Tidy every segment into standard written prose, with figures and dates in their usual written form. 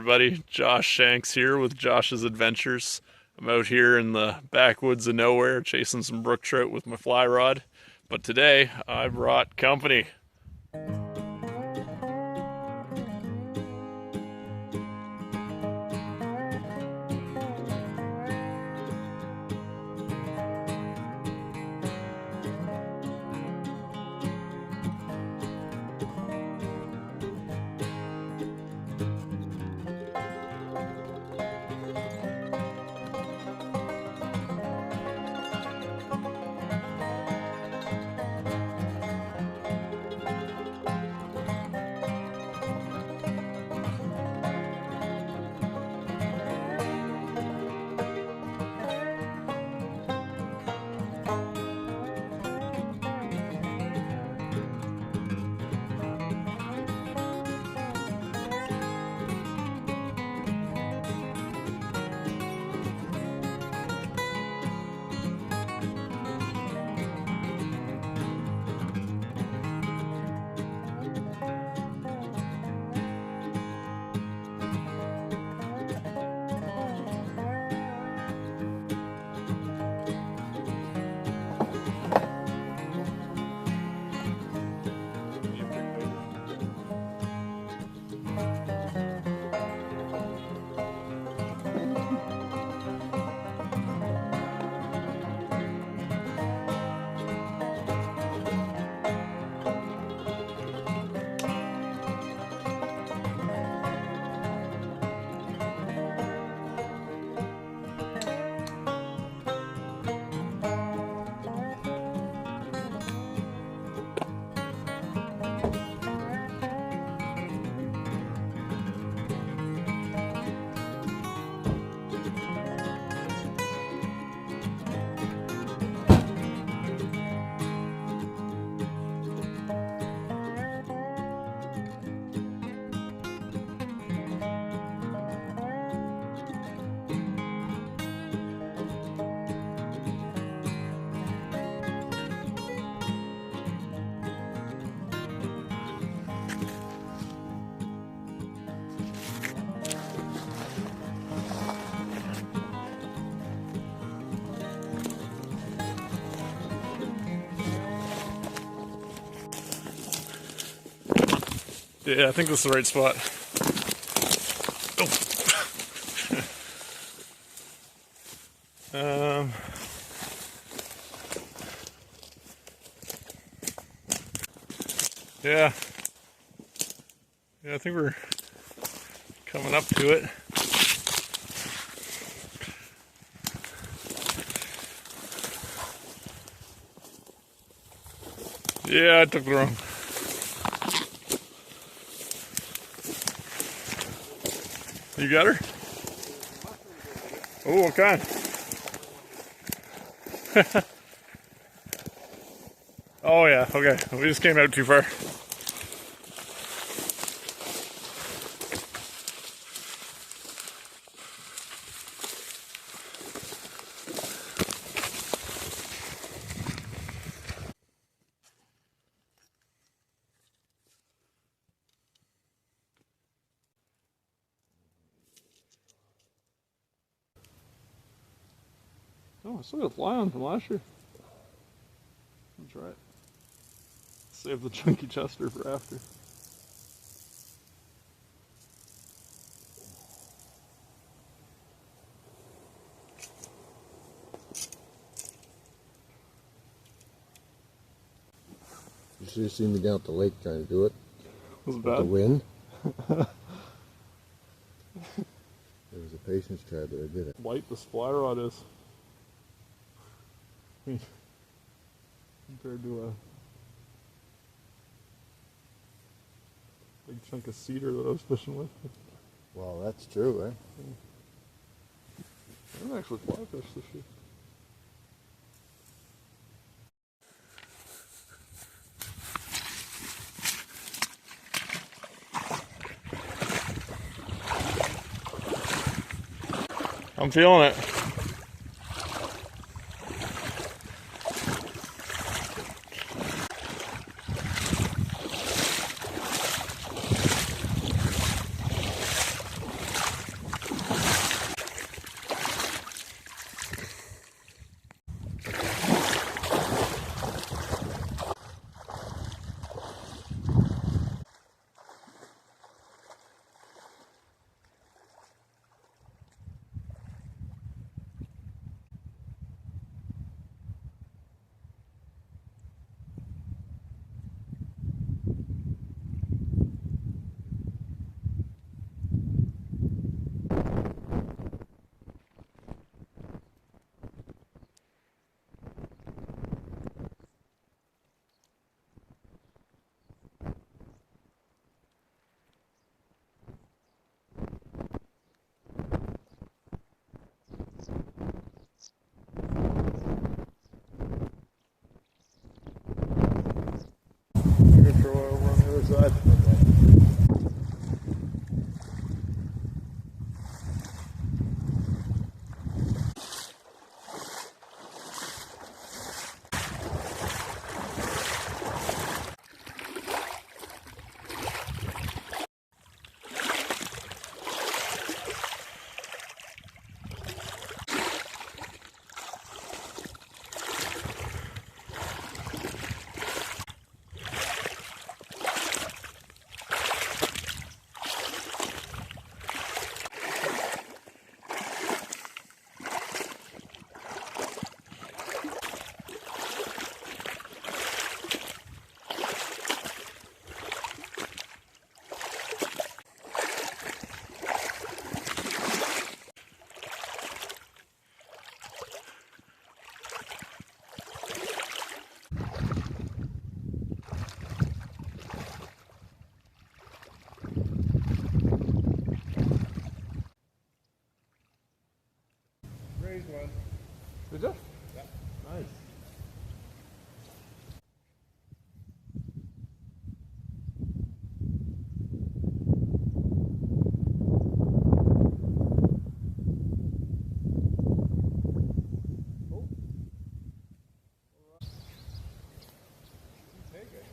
everybody, Josh Shanks here with Josh's Adventures. I'm out here in the backwoods of nowhere chasing some brook trout with my fly rod, but today I brought company. Yeah, I think this is the right spot. Oh. Yeah. Yeah, I think we're coming up to it. Yeah, I took the wrong. You got her? Oh, what kind? Oh yeah, okay. We just came out too far. Oh, I still got a fly on from last year. I'll try it. Save the chunky chester for after. You should have seen me down at the lake trying to do it. Was it With bad? the wind. There was a patience trap that I did it. Light this fly rod is. Compared to a big chunk of cedar that I was fishing with. Well, that's true, eh? I didn't actually fly fish this year. I'm feeling it. other side. Raised one. Did you? Yeah. Nice. Take it.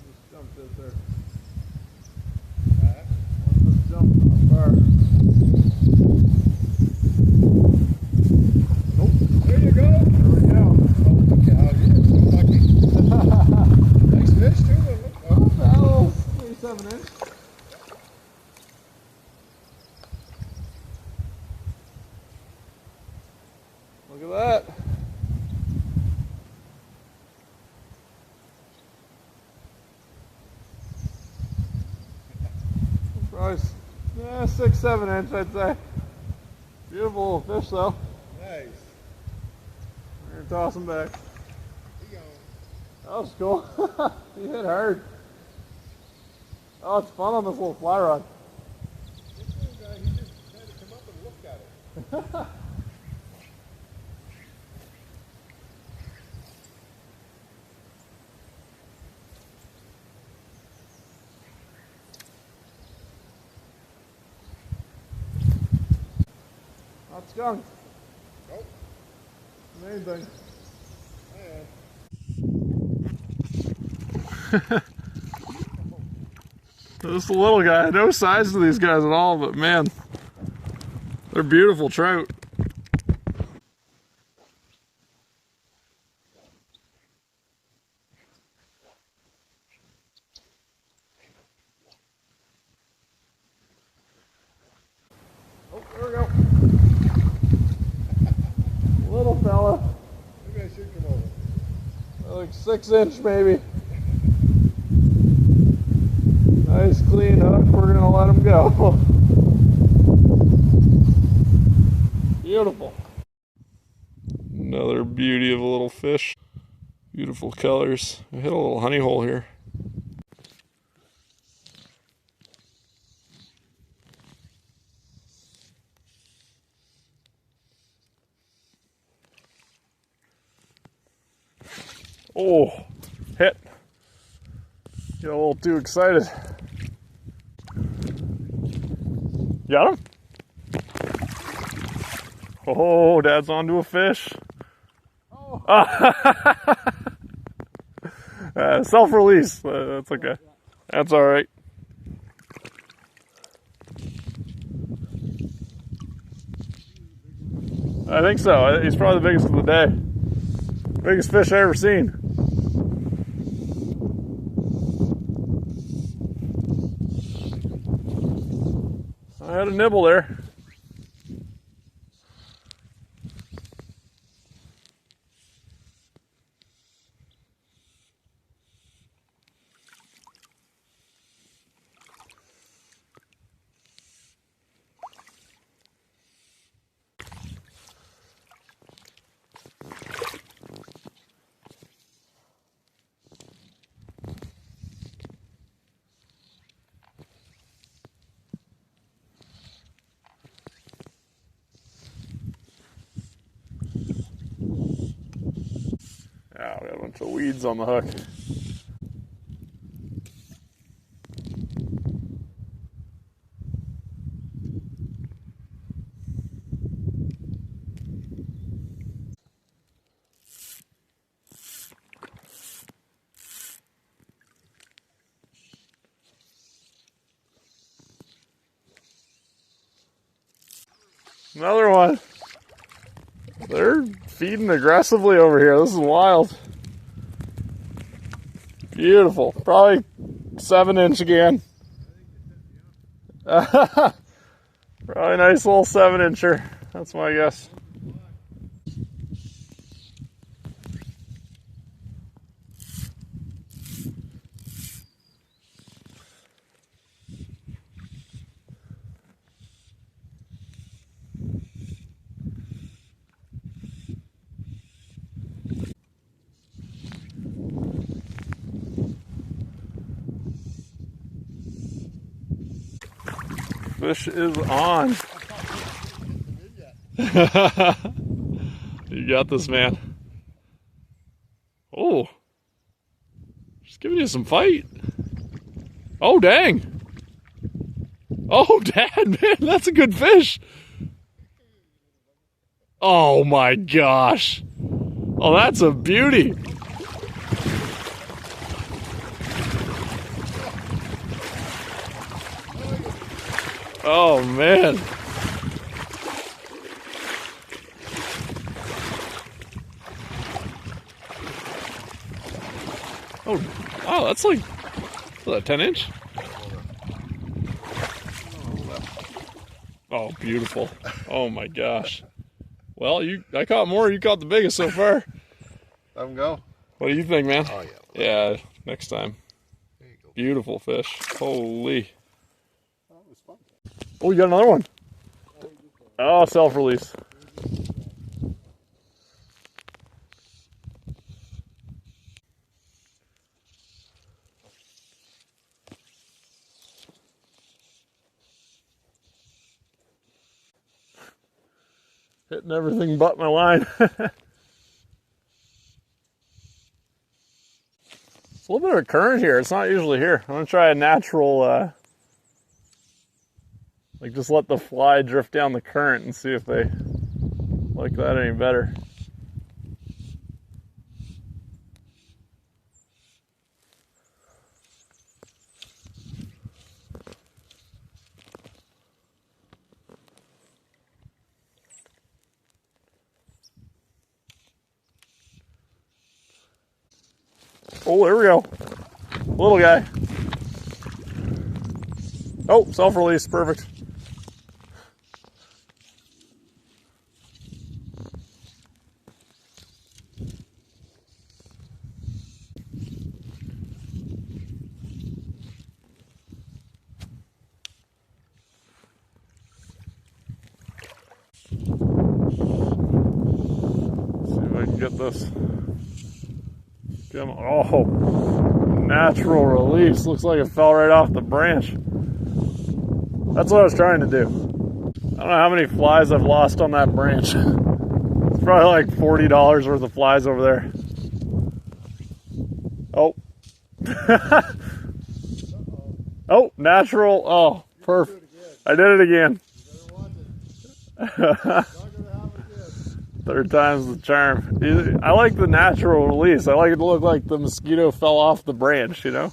Just jump this there. Back. Let's jump how far. There you go. There we go. Holy cow, you're so lucky. Nice fish too. Look. Oh. That was 37 inch. Look at that. Probably 6, 7 inch, I'd say. Beautiful little fish though. Nice. We're gonna toss him back. He gone. That was cool. He hit hard. Oh, it's fun on this little fly rod. This little guy, he just had to come up and look at it. Not skunked. Nope. Main thing. This little guy, no size to these guys at all, but man, they're beautiful trout. Oh, there we go. Little fella, Maybe I should come over. like 6 inch maybe. Nice clean hook, we're gonna let him go. Beautiful. Another beauty of a little fish. Beautiful colors. I hit a little honey hole here. Oh, hit. Get a little too excited. Got him? Oh, Dad's onto a fish. Oh. Self-release. That's okay. That's all right. I think so. He's probably the biggest of the day. Biggest fish I ever seen. I had a nibble there. Wow, we got a bunch of weeds on the hook. Another one. They're feeding aggressively over here. This is wild. Beautiful. Probably 7-inch again. Probably a nice little 7-incher. That's my guess. Fish is on. You got this, man. Oh, just giving you some fight. Oh, dang. Oh, Dad, man, that's a good fish. Oh my gosh. Oh, that's a beauty. Oh, man. Oh, wow, that's like, is that a 10-inch? Oh, beautiful. Oh my gosh. Well, I caught more. You caught the biggest so far. Let him go. What do you think, man? Oh, yeah. Yeah, next time. There you go. Beautiful fish. Holy. Oh, it was fun. Oh, you got another one. Oh, self-release. Hitting everything but my line. It's a little bit of a current here. It's not usually here. I'm gonna try a natural, like just let the fly drift down the current and see if they like that any better. Oh, there we go. Little guy. Oh, self-release, perfect. See if I can get this. Come on. Oh, natural release. Looks like it fell right off the branch. That's what I was trying to do. I don't know how many flies I've lost on that branch. It's probably like $40 worth of flies over there. Oh. Oh, natural. Oh, perfect. I did it again. Third time's the charm. I like the natural release. I like it to look like the mosquito fell off the branch, you know?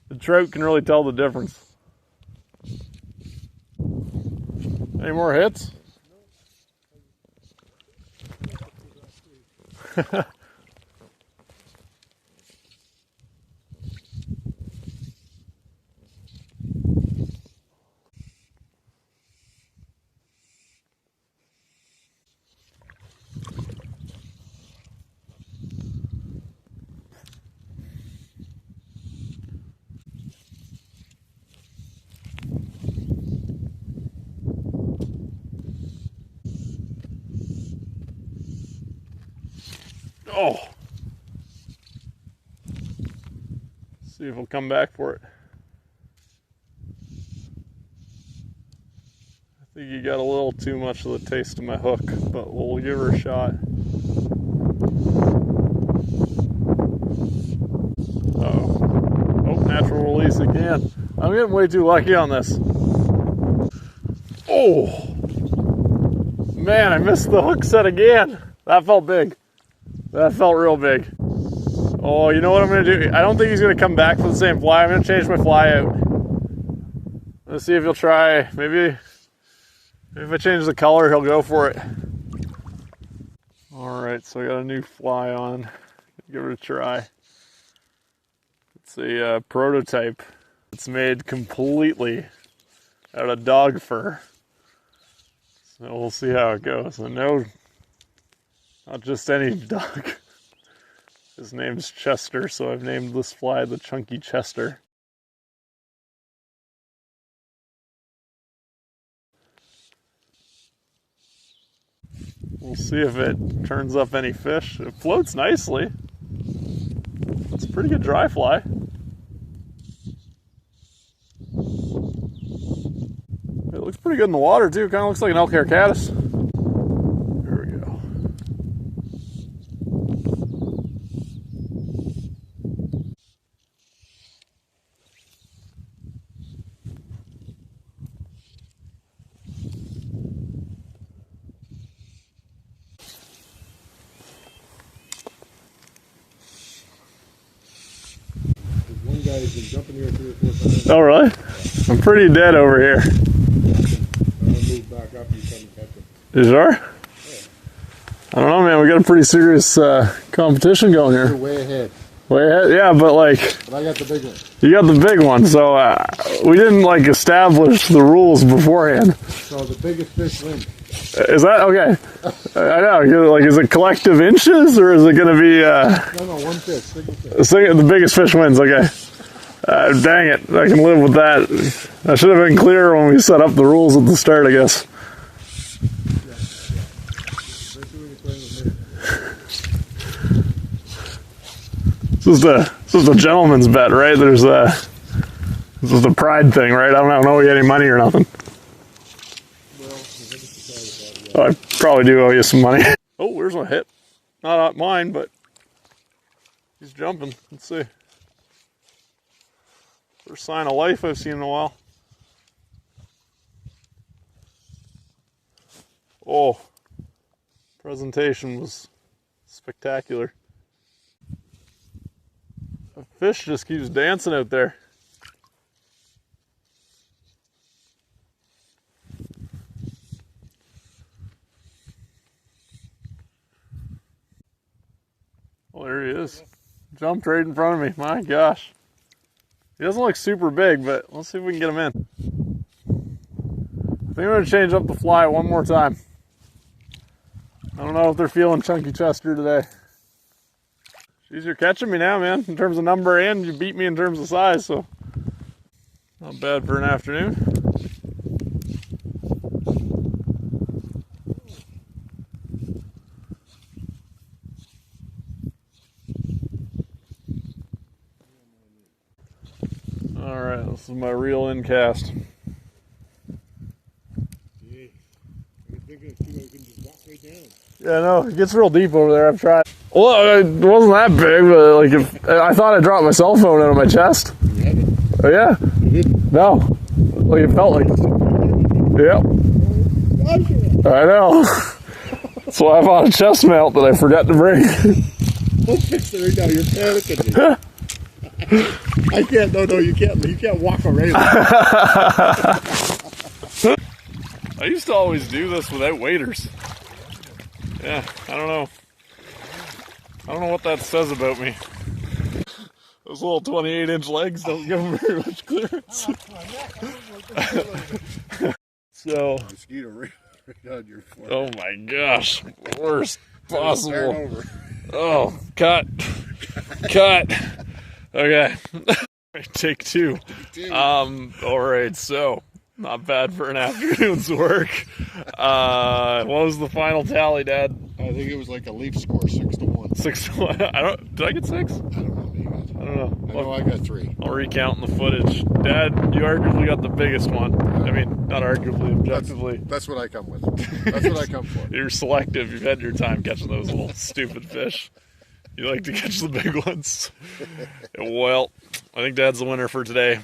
The trout can really tell the difference. Any more hits? Oh. See if we'll come back for it. I think you got a little too much of the taste of my hook, but we'll give her a shot. Man, I'm getting way too lucky on this. Oh, man, I missed the hook set again. That felt big. That felt real big. Oh, you know what I'm going to do? I don't think he's going to come back for the same fly. I'm going to change my fly out. Let's see if he'll try. Maybe if I change the color, he'll go for it. All right, so I got a new fly on. Give it a try. It's a prototype. It's made completely out of dog fur. So we'll see how it goes. And no, not just any dog. His name's Chester, so I've named this fly the Chunky Chester. We'll see if it turns up any fish. It floats nicely. It's a pretty good dry fly. It looks pretty good in the water too. Kind of looks like an elk hair caddis. There we go. One guy has been jumping here 3 or 4 times. Oh really? I'm pretty dead over here. I'll move back up, you come catch him. You sure? Yeah. I don't know, man. We got a pretty serious competition going You're here. way ahead. Way ahead, yeah, but like But I got the big one. you got the big one, so we didn't like establish the rules beforehand. So the biggest fish wins. Is that okay? I know. Like, is it collective inches or is it going to be? No, one fish, single fish. The biggest fish wins. Okay. Dang it! I can live with that. I should have been clearer when we set up the rules at the start, I guess. Especially when you're playing with me. This is a gentleman's bet, right? This is the pride thing, right? I don't owe you any money or nothing. Well, I think it's decided about it. Oh, I probably do owe you some money. Oh, where's my hit? Not mine, but he's jumping. Let's see. First sign of life I've seen in a while. Oh, presentation was spectacular. The fish just keeps dancing out there. Oh, there he is. Jumped right in front of me. My gosh. He doesn't look super big, but let's see if we can get him in. I think I'm going to change up the fly one more time. I don't know if they're feeling Chunky Chester today. Jeez, you're catching me now, man. In terms of number and you beat me in terms of size, so not bad for an afternoon. All right, this is my reel in cast. Yeah. I'm thinking of two, I can just walk right down. Yeah, no, it gets real deep over there. I've tried. Well, it wasn't that big, but like if I thought I dropped my cell phone out of my chest. You had it. Oh yeah? You didn't. No. Like it felt like. Yep. I know. So I bought a chest mount that I forgot to bring. Don't fix it right now. You're panicking me. I can't. No, you can't. You can't walk around. I used to always do this without waders. Yeah, I don't know. I don't know what that says about me. Those little 28-inch legs don't give them very much clearance. So, Mosquito right on your foot. oh my gosh, worst possible. Start over. Oh, cut. Cut. Okay. Take two. All right, so not bad for an afternoon's work. What was the final tally, Dad? I think it was like a leaf score, 6-1. 6-1. Did I get 6? I don't know. You got, I don't know. I know I got 3. I'll recount in the footage. Dad, you arguably got the biggest one. I mean, not arguably, objectively. That's what I come with. That's what I come for. You're selective. You've had your time catching those little stupid fish. You like to catch the big ones. Well, I think Dad's the winner for today.